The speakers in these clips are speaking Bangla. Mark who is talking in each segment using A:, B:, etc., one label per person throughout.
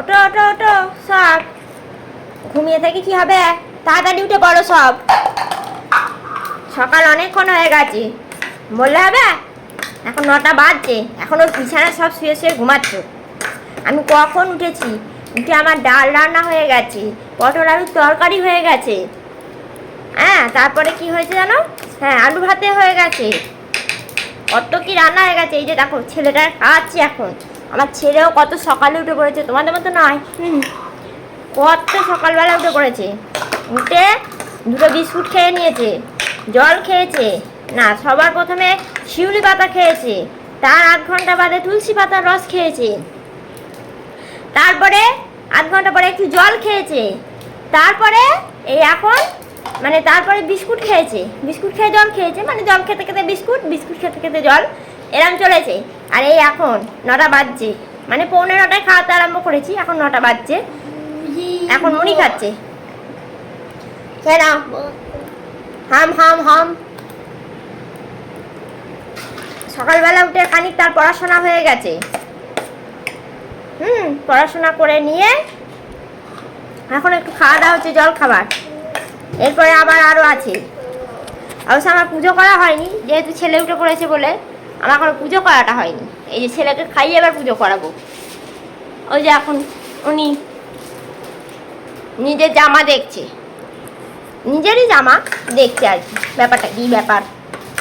A: ওটো ওটো ওটো সব। ঘুমিয়ে থেকে কি হবে, তাড়াতাড়ি উঠে পড়ো সব। সকাল অনেকক্ষণ হয়ে গেছে, বললে হবে? এখন 9টা বাজছে, এখন ওর বিছানায় সব শুয়ে শুয়ে ঘুমাচ্ছ। আমি কখন উঠেছি, উঠে আমার ডাল রান্না হয়ে গেছে, পটল আলুর তরকারি হয়ে গেছে। হ্যাঁ, তারপরে কি হয়েছে জানো? হ্যাঁ, আলু ভাতে হয়ে গেছে। কত কি রান্না হয়ে গেছে। এই যে দেখো ছেলেটার খাওয়াচ্ছি এখন। আমার ছেলেও কত সকালে উঠে পড়েছে, তোমাদের মতো নয়। কত সকালবেলা উঠে পড়েছে, উঠে 2টো বিস্কুট খেয়ে নিয়েছে, জল খেয়েছে। না, সবার প্রথমে শিউলি পাতা খেয়েছে, তার 8 ঘন্টা বাদে তুলসী পাতার রস খেয়েছে, তারপরে 8 ঘন্টা পরে একটু জল খেয়েছে, তারপরে এই এখন মানে তারপরে বিস্কুট খেয়েছে, বিস্কুট খেয়ে জল খেয়েছে, মানে জল খেতে খেতে বিস্কুট, বিস্কুট খেতে খেতে জল, এরম চলেছে। আর এই এখন 9টা বাজছে, মানে 9:45 খাওয়াতে আরম্ভ করেছি, এখন 9টা বাজছে। এখন মুড়ি খাচ্ছে। খেয়ে নাও, হাম হাম হাম। সকালবেলা উঠে খানিক তার পড়াশোনা হয়ে গেছে। পড়াশোনা করে নিয়ে এখন একটু খাওয়া দাওয়া হচ্ছে, জল খাবার। এরপরে আবার আরও আছে। অবশ্য আমার পুজো করা হয়নি, যেহেতু ছেলে উঠে পড়েছে বলে আমার কোনো পুজো করাটা হয়নি। এই যে ছেলেকে খাইয়ে এবার পুজো করাবো। ওই যে এখন উনি নিজের জামা দেখছে, নিজেরই জামা দেখছে আর কি। ব্যাপারটা কী ব্যাপার,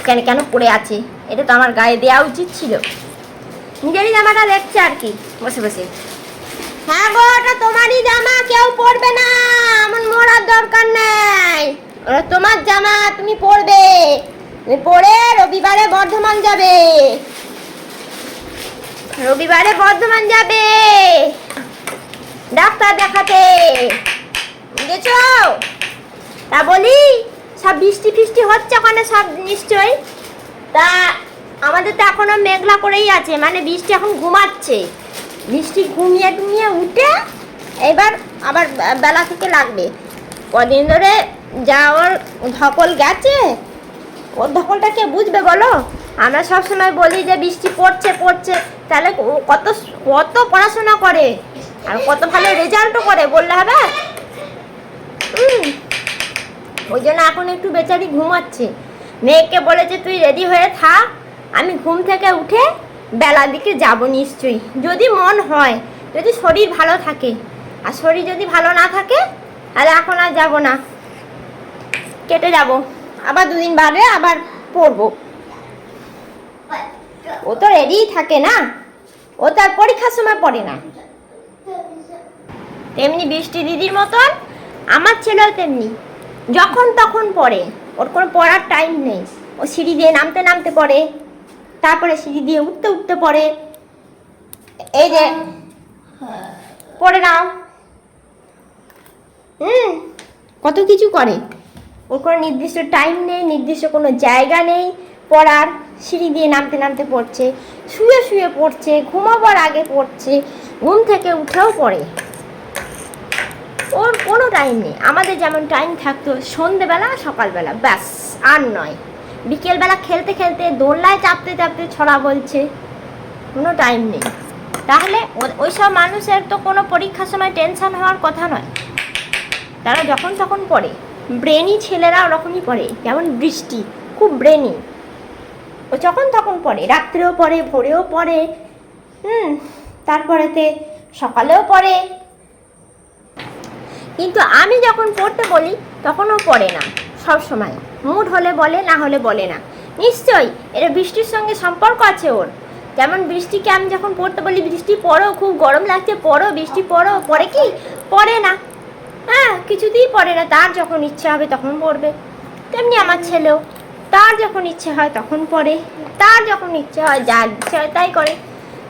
A: কেন কেন পড়ে আছে, এটা তো আমার গায়ে দেওয়া উচিত ছিল। নিজেরই জামাটা দেখছে আর কি বসে বসে। হ্যাঁ গো, ওটা তোমারই জামা, কেউ পরবে না, আমার মরার দরকার নেই। ওটা তোমার জামা, তুমি পরবে। তুমি পরে রবিবারে বর্ধমান যাবে, রবিবারে বর্ধমান যাবে ডাক্তার দেখাতে, বুঝেছো? তা বলি, সব বৃষ্টি ফিষ্টি হচ্ছে ওখানে সব নিশ্চয়ই। তা আমাদের তো এখনো মেঘলা করেই আছে, মানে বৃষ্টি এখন ঘুমাচ্ছে। বৃষ্টি ঘুমিয়ে টুমিয়ে উঠে এবার আবার বেলা থেকে লাগবে। কদিন ধরে যা ওর ধকল গেছে, ওর ধকলটা কে বুঝবে বলো? আমরা সবসময় বলি যে বৃষ্টি পড়ছে পড়ছে, তাহলে কত কত পড়াশোনা করে আর কত ভালো রেজাল্টও করে, বললে হবে? ওই জন্য এখন একটু বেচারি ঘুমাচ্ছে। মেয়েকে বলেছে তুই রেডি হয়ে থাক, আমি ঘুম থেকে উঠে বেলার দিকে যাব নিশ্চয়ই, যদি মন হয়, যদি শরীর ভালো থাকে। আর শরীর যদি ভালো না থাকে তাহলে এখন আর যাবো না, কেটে যাব, আবার 2 দিন বাদে আবার পড়বো। ও তো রেডিই থাকে না, ও তার পরীক্ষার সময় পড়ে না। তেমনি বৃষ্টি দিদির মতন আমার ছেলেও তেমনি, যখন তখন পড়ে, ওর কোনো পড়ার টাইম নেই। ও সিঁড়ি দিয়ে নামতে নামতে পড়ে, তারপরে সিঁড়ি দিয়ে উঠতে উঠতে পড়ে। এই যে পড়ে নাও, কত কিছু করে। ওর কোনো নির্দিষ্ট টাইম নেই, নির্দিষ্ট কোনো জায়গা নেই পড়ার। সিঁড়ি দিয়ে নামতে নামতে পড়ছে, শুয়ে শুয়ে পড়ছে, ঘুমাবার আগে পড়ছে, ঘুম থেকে উঠেও পড়ে। ওর কোনো টাইম নেই। আমাদের যেমন টাইম থাকতো সন্ধেবেলা সকালবেলা, ব্যাস, আর নয়। বিকেলবেলা খেলতে খেলতে দোলনায় চাপতে চাপতে ছড়া বলছে, কোনো টাইম নেই। তাহলে ওই সব মানুষের তো কোনো পরীক্ষার সময় টেনশন হওয়ার কথা নয়, তারা যখন তখন পড়ে। ব্রেনি ছেলেরা ওরকমই পড়ে, যেমন বৃষ্টি খুব ব্রেনি, ও যখন তখন পড়ে, রাত্রেও পড়ে, ভোরেও পড়ে, তারপরেতে সকালেও পড়ে। কিন্তু আমি যখন পড়তে বলি তখন ও পড়ে না, সব সময় মুড হলে বলে, না হলে বলে না। নিশ্চয়ই এর বৃষ্টির সঙ্গে সম্পর্ক আছে ওর। যেমন বৃষ্টিকে আমি যখন পড়তে বলি, বৃষ্টি পড়ো, খুব গরম লাগছে, পড়ো, বৃষ্টি পড়ো, পড়ে কি? পড়ে না। হ্যাঁ, কিছুতেই পড়ে না। তার যখন ইচ্ছে হবে তখন পড়বে। তেমনি আমার ছেলেও, তার যখন ইচ্ছে হয় তখন পড়ে, তার যখন ইচ্ছে হয়, যা ইচ্ছে হয় তাই করে,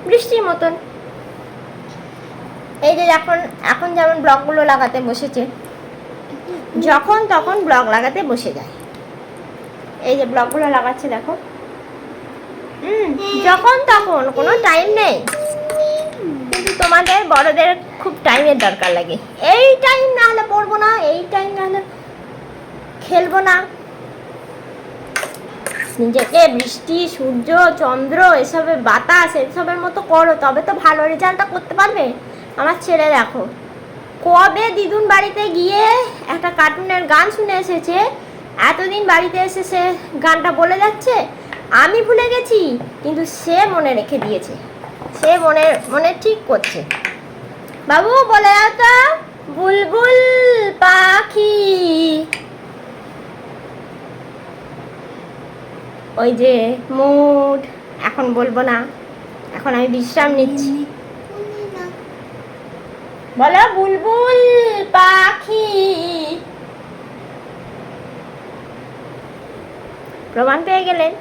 A: বৃষ্টির মতন। এই যে এখন যেমন ব্লগগুলো লাগাতে বসেছে, যখন তখন ব্লগ লাগাতে বসে যায়। এই যে ব্লগগুলো লাগাচ্ছে দেখো, যখন তখন, কোনো টাইম নেই। কিন্তু তোমাদের বড়দের খুব টাইমের দরকার লাগে। এই টাইম না হলে পড়বো না, এই টাইম না হলে খেলবো না। নিজেকে বৃষ্টি, সূর্য, চন্দ্র, এসবের বাতাস, এসবের মতো করো, তবে তো ভালো রেজাল্টটা করতে পারবে। আমার ছেলে দেখো কবে দিদুন বাড়িতে গিয়ে একটা কার্টুনের গান শুনে এসেছে, এতদিন বাড়িতে এসে সে গানটা বলে যাচ্ছে, আমি ভুলে গেছি কিন্তু সে মনে রেখে দিয়েছে, সে মনে মনে ঠিক করছে। বাবু বলে দাও তো, বুলবুল পাখি। ওই যে মুড, এখন বলবো না, এখন আমি বিশ্রাম নিচ্ছি। বলো বুলবুল পাখি। প্রমাণ পেয়ে গেলেন।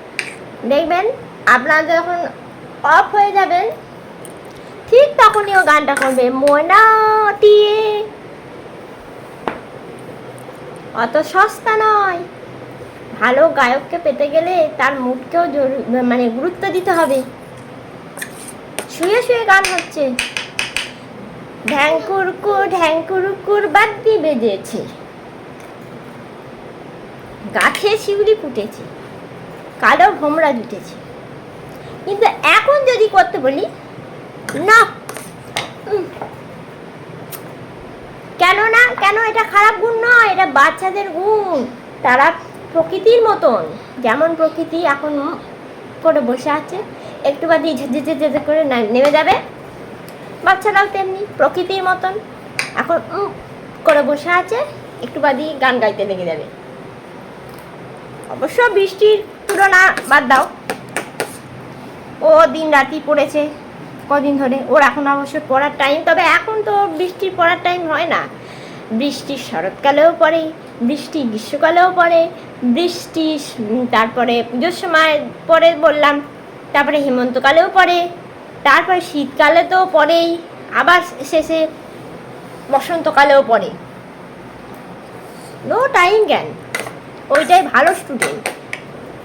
A: দেখবেন আপনারা যখন অফ হয়ে যাবেন ঠিক তখনই ও গানটা করবে, মোনাটি। অত সস্তা নয়। ভালো গায়ককে পেতে গেলে তার মুডকেও মানে গুরুত্ব দিতে হবে। শুয়ে শুয়ে গান হচ্ছে, ঢ্যাঙ্কুরকুর বাদ্যি বেজেছে, গাছে শিউলি ফুটেছে, কালো ভোমরা জুটেছে। কিন্তু এখন যদি করতে বলি না, কেন না, কেন এটা খারাপ গুণ নয়, এটা বাচ্চাদের গুণ। তারা প্রকৃতির মতন, যেমন প্রকৃতি এখন করে বসে আছে, একটু বাদে ঝেঝে করে নেমে যাবে, বাচ্চারাও তেমনি প্রকৃতির মতন এখন করে বসে আছে, একটু বাদে গান গাইতে লেগে যাবে। অবশ্য বৃষ্টির তুলনা বাদ দাও, ও দিন রাতি পড়েছে কদিন ধরে, ওর এখন অবশ্য পড়ার টাইম, তবে এখন তো বৃষ্টির পড়ার টাইম হয় না। বৃষ্টি শরৎকালেও পড়ে, বৃষ্টি গ্রীষ্মকালেও পড়ে, বৃষ্টি তারপরে পুজোর সময় পড়ে বললাম, তারপরে হেমন্তকালেও পড়ে, তারপরে শীতকালে তো পড়েই, আবার শেষে বসন্তকালেও পড়ে। নো টাইম জ্ঞান, ওইটাই ভালো স্টুডেন্ট।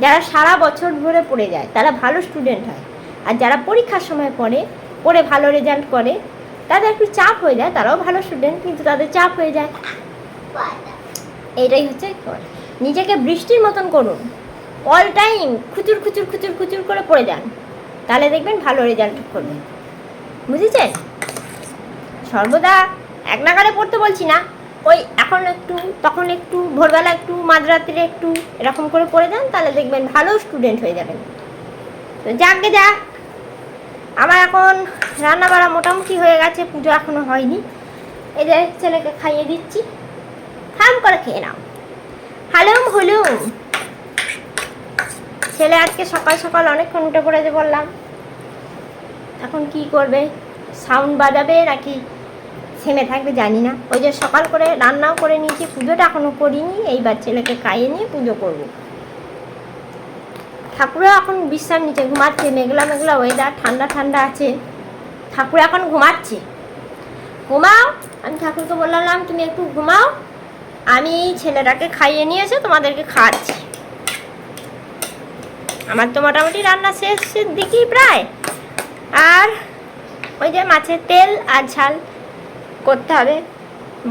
A: যারা সারা বছর ধরে পড়ে যায় তারা ভালো স্টুডেন্ট হয়, আর যারা পরীক্ষার সময় পড়ে ভালো রেজাল্ট করে, তাদের একটু চাপ হয়ে যায়, তারাও ভালো স্টুডেন্ট কিন্তু তাদের চাপ হয়ে যায়। এইটাই হচ্ছে, নিজেকে বৃষ্টির মতন করুন, অল টাইম খুচুর খুচুর খুচুর খুচুর করে পড়ে যান, তাহলে দেখবেন ভালো রেজাল্ট করবেন। বুঝেছেন? সর্বদা এক নাগারে পড়তে বলছি না, ওই এখন একটু তখন একটু, ভোরবেলা একটু, মাঝরাত্রে একটু, এরকম করে পড়ে যান, তাহলে দেখবেন ভালো স্টুডেন্ট হয়ে যাবেন। তো যাকে যা, আমার এখন রান্না বাড়া মোটামুটি হয়ে গেছে, পুজো এখনো হয়নি। এই যে ছেলেকে খাইয়ে দিচ্ছি, থাম করে খেয়ে নাও। হালুম হুলুম। ছেলে আজকে সকাল সকাল অনেকক্ষণ উঠে পড়েছে বললাম, এখন কি করবে, সাউন্ড বাজাবে নাকি থেমে থাকবে জানি না। ওই যে সকাল করে রান্নাও করে নিয়েছি, পুজোটা এখনো করিনি, এইবার ছেলেকে খাইয়ে নিয়ে পুজো করব। ঠাকুরও এখন বিশ্রাম নিচ্ছে, ঘুমাচ্ছে, মেঘলা মেঘলা ওয়েদার, ঠান্ডা ঠান্ডা আছে, ঠাকুর এখন ঘুমাচ্ছে। ঘুমাও, আমি ঠাকুরকে বললাম তুমি একটু ঘুমাও, আমি ছেলেটাকে খাইয়ে নিয়ে এসে তোমাদেরকে খাওয়াচ্ছি। আমার তো মোটামুটি রান্না শেষের দিকেই প্রায়, আর ওই যে মাছের তেল আর ঝাল করতে হবে।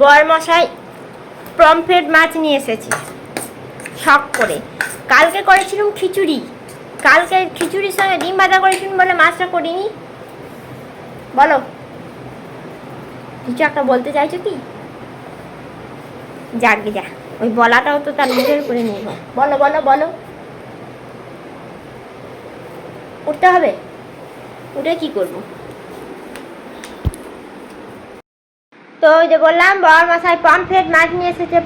A: বরমশাই পমফ্রেট মাছ নিয়ে এসেছে শখ করে, কালকে করেছিলাম খিচুড়ি, কালকে খিচুড়ির সঙ্গে ডিম ভাজা করেছিলাম বলে মাছটা করিনি। বলো, কিছু একটা বলতে চাইছো কি? যাকে যা, ওই বলাটাও তো তার নিজের উপরে নির্ভর। বলো বলো বলো, উঠতে হবে, উঠে কি করবো? তো ওই যে বললাম বরমশাই পমফ্রেট মাছ নিয়ে এসেছে,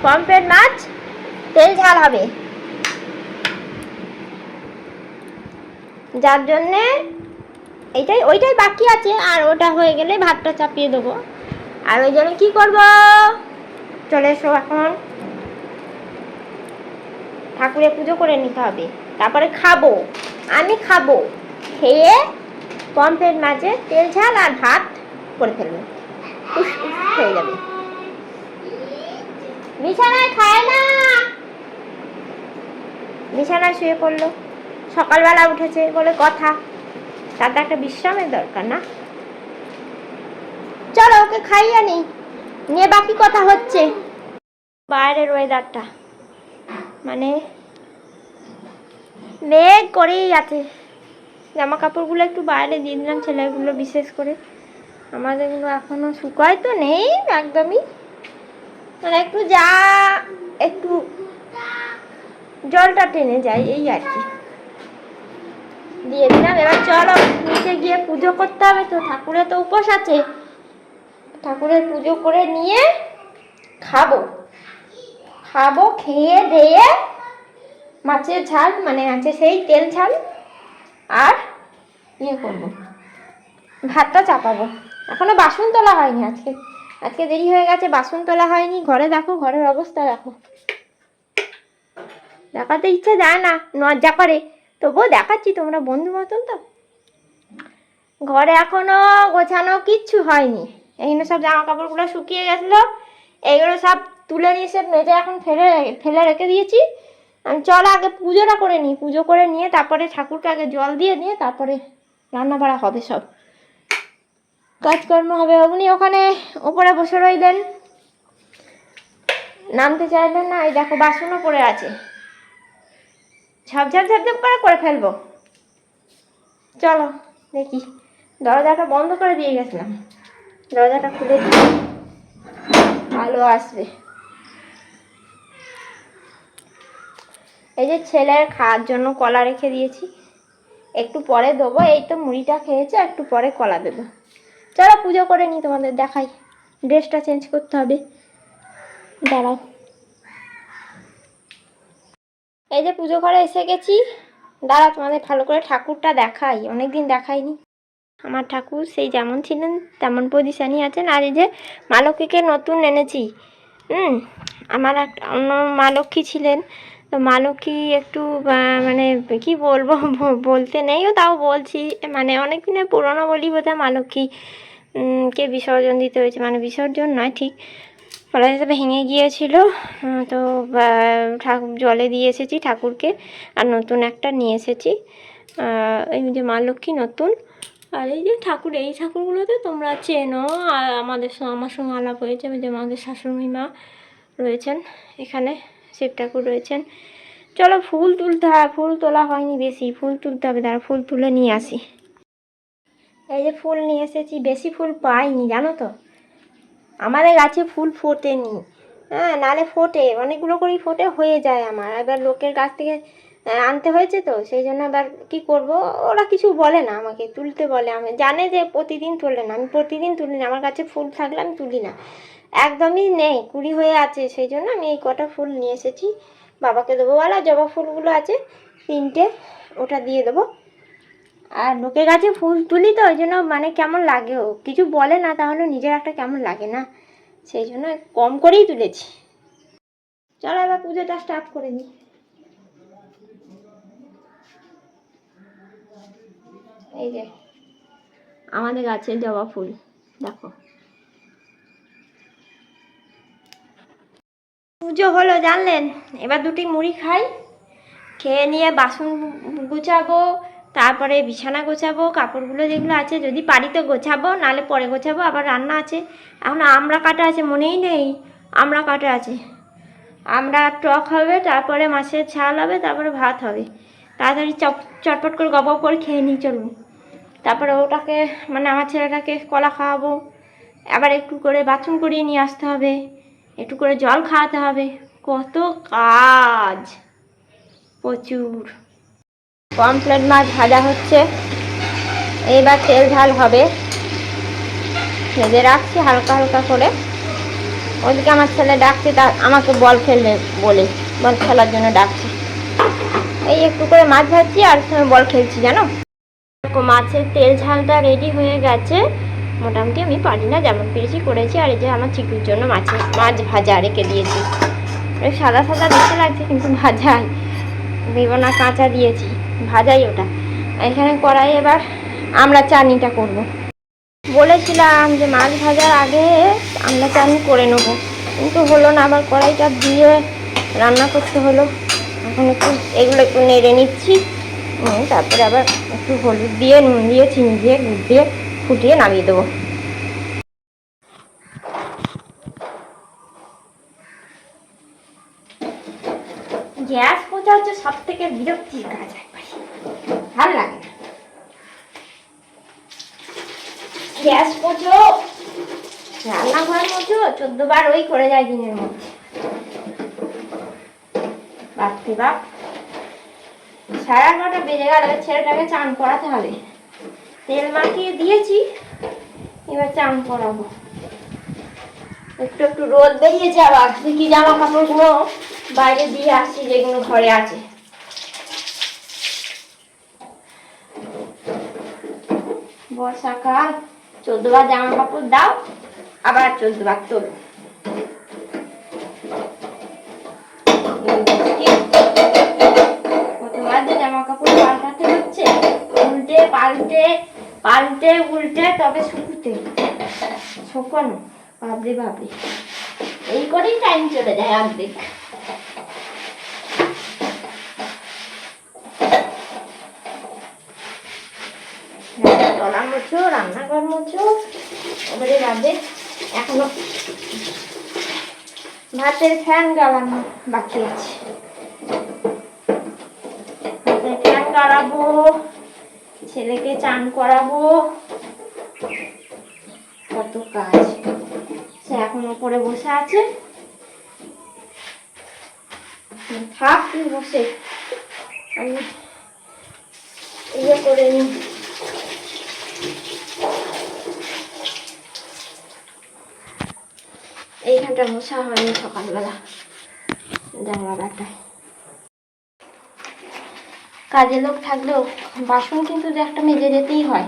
A: পমফ্রেট মাছ তেল ঝাল হবে, যার জন্যে ওইটাই বাকি আছে, আর ওটা হয়ে গেলে ভাতটা চাপিয়ে দেবো। আর ওই জন্য কী করবো, চলে এসো এখন, ঠাকুরের পুজো করে নিতে হবে, তারপরে খাবো, আমি খাবো, খেয়ে পমফ্রেট মাছের তেল ঝাল আর ভাত করে ফেলবো, হয়ে যাবে। বিছানায় খায় না, বিছানায় শুয়ে পড়লো, সকালবেলা উঠেছে বলে কথা, তার তো একটা বিশ্রামের দরকার না। চলো ওকে খাইয়ে নিয়ে বাকি কথা হচ্ছে। বাইরের ওয়েদারটা মানে মেঘ করেই আছে, জামা কাপড়গুলো একটু বাইরে দিয়ে দিলাম, ছেলেগুলো বিশেষ করে। আমাদেরগুলো এখনও শুকায় তো নেই একদমই, মানে একটু যা একটু জলটা টেনে যায় এই আর কি। দিয়ে দিলাম। এবার চলো নিচে গিয়ে পুজো করতে হবে তো, ঠাকুরের তো উপোস আছে। ঠাকুরের পুজো করে নিয়ে খাবো, খেয়ে দিয়ে মাছের ঝাল, মানে আছে সেই তেল ঝাল, আর ইয়ে করবো, ভাতটা চাপাবো। এখনো বাসন তোলা হয়নি, আজকে দেরি হয়ে গেছে, বাসন তোলা হয়নি। ঘরে দেখো, ঘরের অবস্থা দেখো, দেখাতে ইচ্ছা যায় না, লজ্জা করে, তবুও দেখাচ্ছি, তোমরা বন্ধু মতন তো। ঘরে এখনো গোছানো কিচ্ছু হয়নি। এইখানে সব জামা কাপড়গুলো শুকিয়ে গেছিলো, এইগুলো সব তুলে নিয়ে এসে মেজে এখন ফেলে রেখে দিয়েছি। আমি চলো আগে পুজোটা করে নিই, পুজো করে নিয়ে তারপরে ঠাকুরকে আগে জল দিয়ে নিয়ে তারপরে রান্না বাড়া হবে, সব কাজকর্ম হবে। উনি ওখানে ওপরে বসে রইলেন, নামতে চাইলেন না। এই দেখো বাসনও পড়ে আছে, ঝাপঝাপ ঝাপঝাপ করে ফেলবো। চলো দেখি, দরজাটা বন্ধ করে দিয়ে গেছিলাম, দরজাটা খুলে দিই, আলো আসবে। এই যে ছেলের খাওয়ার জন্য কলা রেখে দিয়েছি, একটু পরে দেবো। এই তো মুড়িটা খেয়েছে, একটু পরে কলা দেবো। চলো পুজো করে নিই, তোমাদের দেখাই। ড্রেসটা চেঞ্জ করতে হবে, দাঁড়াও। এই যে পুজো করে এসে গেছি, দাঁড়াও তোমাদের ভালো করে ঠাকুরটা দেখাই, অনেকদিন দেখাইনি। আমার ঠাকুর সেই যেমন ছিলেন তেমন পজিশানই আছেন। আর এই যে মা লক্ষ্মীকে নতুন এনেছি। আমার একটা অন্য মা লক্ষ্মী ছিলেন, তো মা লক্ষ্মী একটু মানে কি বলবো, বলতে নেইও, তাও বলছি, মানে অনেক দিনের পুরনো বলি বোধহয়। মা লক্ষ্মী কে বিসর্জন দিতে হয়েছে, মানে বিসর্জন নয় ঠিক, বলা যেতে ভেঙে গিয়েছিল, তো ঠাকুর জলে দিয়ে এসেছি ঠাকুরকে, আর নতুন একটা নিয়ে এসেছি। এই যে মা লক্ষ্মী নতুন। আর এই যে ঠাকুর, এই ঠাকুরগুলোতে তোমরা চেনো, আর আমার সঙ্গে আলাপ হয়েছে। যে আমাদের শাশুড়ি মা রয়েছেন এখানে, শিব ঠাকুর রয়েছেন। চলো ফুল তুলতে হয়, ফুল তোলা হয়নি বেশি, ফুল তুলতে হবে, তারা ফুল তুলে নিয়ে আসি। এই যে ফুল নিয়ে এসেছি, বেশি ফুল পাইনি জানো তো, আমাদের গাছে ফুল ফোটেনি। নালে ফোটে, অনেকগুলো করেই ফোটে, হয়ে যায় আমার। এবার লোকের গাছ থেকে আনতে হয়েছে তো, সেই জন্য এবার কী করব, ওরা কিছু বলে না আমাকে, তুলতে বলে। আমি জানে যে প্রতিদিন তোলে না, আমি প্রতিদিন তুলি না, আমার কাছে ফুল থাকলে আমি তুলি না, একদমই নেই, কুড়ি হয়ে আছে। সেই জন্য আমি এই কটা ফুল নিয়ে এসেছি, বাবাকে দেবো বলা। জবা ফুলগুলো আছে 3টে, ওটা দিয়ে দেবো। আর লোকের কাছে ফুল তুলি তো, ওই জন্য মানে কেমন লাগে, ও কিছু বলে না, তাহলে নিজের একটা কেমন লাগে না, সেই জন্য কম করেই তুলেছি। চলো এবার পুজোটা স্টার্ট করে নিই। এই যে আমাদের গাছের জবা ফুল দেখো। পুজো হলো জানলেন, এবার দুটি মুড়ি খাই, খেয়ে নিয়ে বাসন গুছাবো, তারপরে বিছানা গোছাবো, কাপড়গুলো যেগুলো আছে যদি পারি তো গোছাবো, নালে পরে গোছাবো। আবার রান্না আছে, এখন আমড়া কাটা আছে, মনেই নেই আমড়া কাটা আছে। আমরা টক হবে, তারপরে মাছের ঝাল হবে, তারপরে ভাত হবে। তাড়াতাড়ি চটপট করে গপ করে খেয়ে নিই চলুন। তারপরে ওটাকে, মানে আমার ছেলেটাকে কলা খাওয়াবো, আবার একটু করে বাথরুম করিয়ে নিয়ে আসতে হবে, একটু করে জল খাওয়াতে হবে, কত কাজ, প্রচুর। পমফ্রেট মাছ ভাজা হচ্ছে, এইবার তেল ঝাল হবে, ভেজে রাখছি হালকা হালকা করে। ওদিকে আমার ছেলে ডাকছে, তা আমাকে বল খেলবে বলে, বল খেলার জন্য ডাকছে। এই একটু করে মাছ ভাজছি আর বল খেলছি জানো। মাছের তেল ঝালটা রেডি হয়ে গেছে মোটামুটি, আমি পারি না, যেমন পেরেছি করেছি। আর এই যে আমার চিকুর জন্য মাছ ভাজা রেখে দিয়েছি, সাদা সাদা দেখতে লাগছে কিন্তু ভাজাই দেব না, কাঁচা দিয়েছি, ভাজাই ওটা। এখানে কড়াই এবার আমরা চাটনিটা করব। বলেছিলাম যে মাছ ভাজার আগে আমরা চাটনি করে নেবো, কিন্তু হলো না, আবার কড়াইটা দিয়ে রান্না করতে হলো। এখন একটু এগুলো একটু নেড়ে নিচ্ছি, তারপরে আবার একটু হলুদ দিয়ে, নুন দিয়ে, চিনি দিয়ে, গুড় দিয়ে ফুটিয়ে নামিয়ে দেবো। গ্যাস পোছা হচ্ছে সব থেকে বিরক্তির কাজ, একবারে ভালো লাগে না। গ্যাস মোছো, রান্নাঘর মোছো, 14 বার ওই করে যায় দিনের মধ্যে। বাপরে বাপ, 11:30 বেজে গেল। ছেলেটাকে চান করাতে হবে। তেল মাখিয়ে দিয়েছি, এবার চান করাবো। একটু একটু রোদ বেরিয়েছে, আবার কি জামা কাপড়গুলো বাইরে দিয়ে আসছি যেগুলো ঘরে আছে। বর্ষাকাল, 14 বার জামা কাপড় দাও, আবার 14 বার তোলো। কতবার যে জামা কাপড় পাল্টাতে হচ্ছে, উল্টে পাল্টে পাল্টে উল্টে তবে শুকানো। বাবরে বাবরে, এই করেই টাইম চলে যায় অর্ধেক। তলা মোছো, রান্নাঘর মোছো, ওপরে বাদে এখনো ভাতের ফ্যান গালানো বাকি আছে। ভাতের ফ্যান গালাবো, ছেলেকে চান করাবো, কত কাজ। সে এখন উপরে বসে আছে, থাক তুই বসে, আমি ইয়ে করে নি। এইখানটা মোছা হয়নি সকালবেলা, জানলাটায়। কাজে লোক থাকলেও বাসন কিন্তু একটা মেজে যেতেই হয়।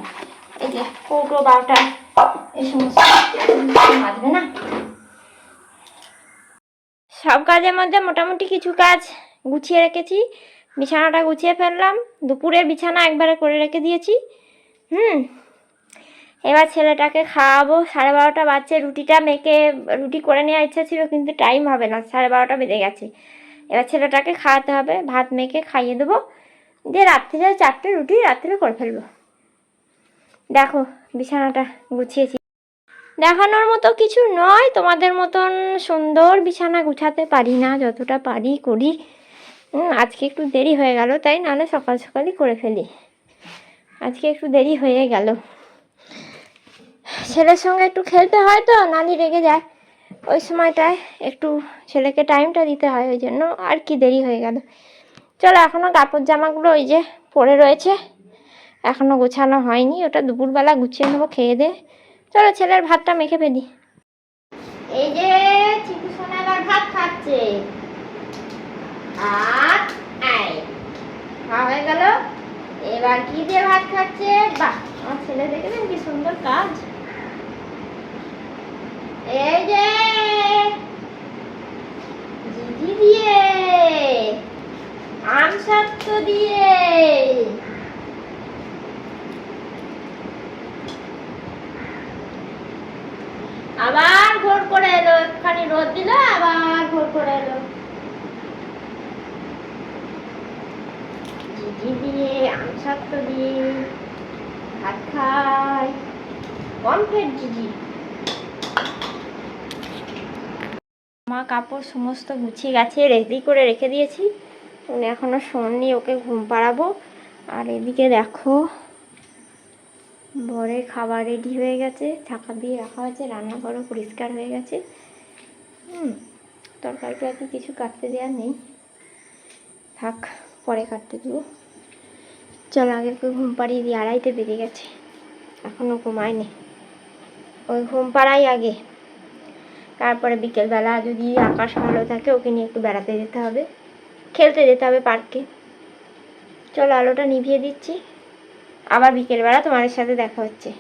A: এই যে কৌটো বাটা এই সমস্ত মাজবে না। সব কাজের মধ্যে মোটামুটি কিছু কাজ গুছিয়ে রেখেছি। বিছানাটা গুছিয়ে ফেললাম, দুপুরে বিছানা একবারে করে রেখে দিয়েছি। এবার ছেলেটাকে খাওয়াবো। 12:30 বাজছে। রুটিটা মেখে রুটি করে নেওয়ার ইচ্ছা ছিল, কিন্তু টাইম হবে না, 12:30 বেজে গেছে। এবার ছেলেটাকে খাওয়াতে হবে, ভাত মেখে খাইয়ে দেবো, দিয়ে রাত্রিরে 4টে রুটি রাত্রে করে ফেলবো। দেখো বিছানাটা গুছিয়েছি, দেখানোর মতো কিছু নয়, তোমাদের মতন সুন্দর বিছানা গুছাতে পারি না, যতটা পারি করি। আজকে একটু দেরি হয়ে গেল, তাই নাহলে সকাল সকালই করে ফেলি। আজকে একটু দেরি হয়ে গেল, ছেলের সঙ্গে একটু খেলতে হয় তো, নানি রেগে যায়, ওই সময়টায় একটু ছেলেকে টাইমটা দিতে হয়, ওই জন্য আর কি দেরি হয়ে গেল। চলো, এখনও কাপড় জামাগুলো ওই যে পড়ে রয়েছে, এখনও গোছানো হয়নি, ওটা দুপুরবেলা গুছিয়ে নেবো খেয়ে দে। চলো ছেলের ভাতটা মেখে ফেলি। এই যে চিকু সোনা এবার ভাত খাচ্ছে, আর খাওয়া হয়ে গেল। এবার কি দিয়ে ভাত খাচ্ছে, বাহ, আমার ছেলে দেখেছেন কি সুন্দর কাজ। এই যে জিজি দিয়ে, আমসত্ব দিয়ে, আবার ঘোর করে এলো, একটুখানি রোদ দিল, আবার ঘোর করে এলো। জিজি দিয়ে, আমসত্ব দিয়ে ভাত খায়, কমপ্লিট জিজি। আমার কাপড় সমস্ত গুছিয়ে গেছে, রেডি করে রেখে দিয়েছি। উনি এখনো শোননি, ওকে ঘুম পাড়াবো। আর এদিকে দেখো বরের খাবার রেডি হয়ে গেছে, ঢাকা দিয়ে রাখা হয়েছে, রান্নাঘরও পরিষ্কার হয়ে গেছে। তরকারিটা আর কিছু কাটতে দেওয়ার নেই, থাক পরে কাটতে দেবো। চলো আগে ওকে ঘুম পাড়িয়ে দিয়ে, 2:30 বেজে গেছে, এখনও ঘুমায়নি। ওই ঘুম পাড়াই আগে, তারপরে বিকেলবেলা যদি আকাশ ভালো থাকে ওকে নিয়ে একটু বেড়াতে যেতে হবে, খেলতে যেতে হবে পার্কে। চলো আলোটা নিভিয়ে দিচ্ছি, আবার বিকেলবেলা তোমাদের সাথে দেখা হচ্ছে।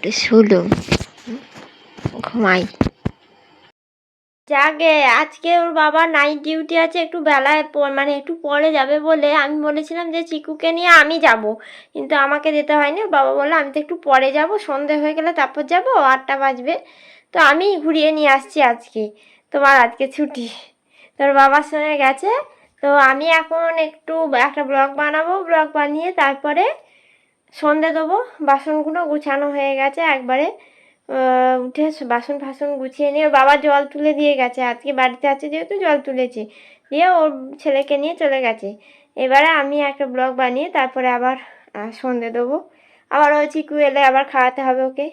A: একটু শুলুম, ঘুমাই। যাকে আজকে ওর বাবা নাইট ডিউটি আছে, একটু বেলায় মানে একটু পরে যাবে বলে আমি বলেছিলাম যে চিকুকে নিয়ে আমি যাব, কিন্তু আমাকে যেতে হয়নি। ওর বাবা বললো আমি তো একটু পরে যাব, সন্ধে হয়ে গেলে তারপর যাব, 8টা বাজবে। তো আমি ঘুরিয়ে নিয়ে আসছি আজকে, তোমার আজকে ছুটি। তোর বাবার সঙ্গে গেছে। তো আমি এখন একটু একটা ব্লগ বানাবো, ব্লগ বানিয়ে তারপরে সন্ধে দেবো। বাসনগুলো গুছানো হয়ে গেছে একবারে, উঠে বাসন ফাসন গুছিয়ে নিয়ে ওর বাবা জল তুলে দিয়ে গেছে, আজকে বাড়িতে আছে যেহেতু জল তুলেছে, দিয়ে ওর ছেলেকে নিয়ে চলে গেছে। এবারে আমি একটা ব্লগ বানিয়ে তারপরে আবার সন্ধে দেবো। আবার ওই চিকু এলে আবার খাওয়াতে হবে ওকে।